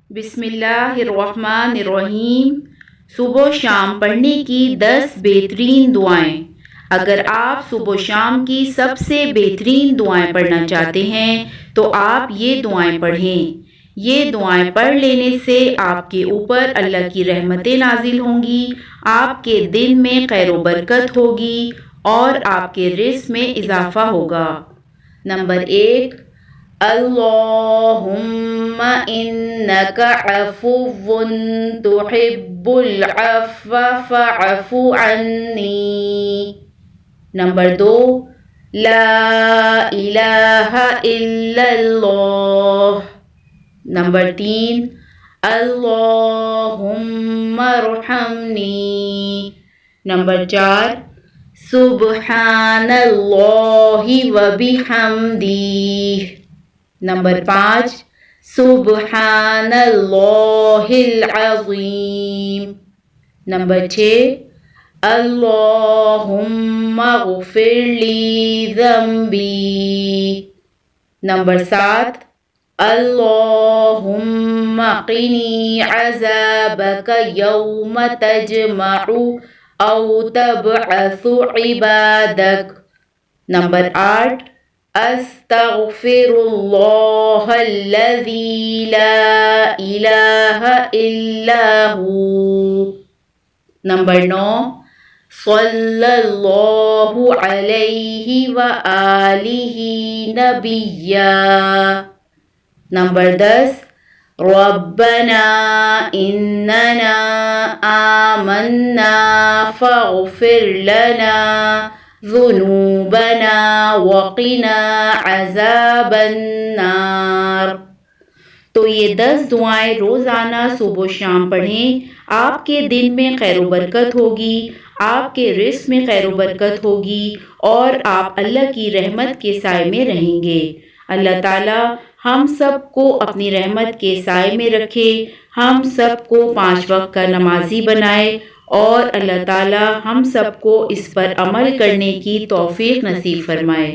بسم اللہ الرحمن الرحیم۔ صبح و شام پڑھنے کی 10 بہترین دعائیں۔ اگر آپ صبح و شام کی سب سے بہترین دعائیں پڑھنا چاہتے ہیں تو آپ یہ دعائیں پڑھیں۔ یہ دعائیں پڑھ لینے سے آپ کے اوپر اللہ کی رحمتیں نازل ہوں گی، آپ کے دن میں خیر و برکت ہوگی اور آپ کے رزق میں اضافہ ہوگا۔ نمبر 1، اللہم انک عفو تحب العفو فاعف عنی۔ نمبر 2، لا الہ الا اللہ۔ نمبر 3، اللہم ارحمنی۔ نمبر 4، سبحان اللہ وبحمدہ۔ نمبر 5، سبحان اللہ العظیم۔ نمبر 6، اللہم اغفر لی ذنبی۔ نمبر 7، اللہم قنی عذابک یوم تجمع او تبعث عبادک۔ نمبر 8، استغفر اللہ الذی لا الہ الا ہو۔ نمبر 9، صلی اللہ علیہ وآلہ نبیّا۔ نمبر 10، ربنا اننا آمنا فاغفر لنا ذنوبنا وقنا عذاب النار۔ تو یہ 10 دعائیں روزانہ صبح و شام پڑھیں، آپ کے دن میں خیر و برکت ہوگی، آپ کے رزق میں خیر و برکت ہوگی اور آپ اللہ کی رحمت کے سائے میں رہیں گے۔ اللہ تعالی ہم سب کو اپنی رحمت کے سائے میں رکھے، ہم سب کو 5 وقت کا نمازی بنائے اور اللہ تعالی ہم سب کو اس پر عمل کرنے کی توفیق نصیب فرمائے۔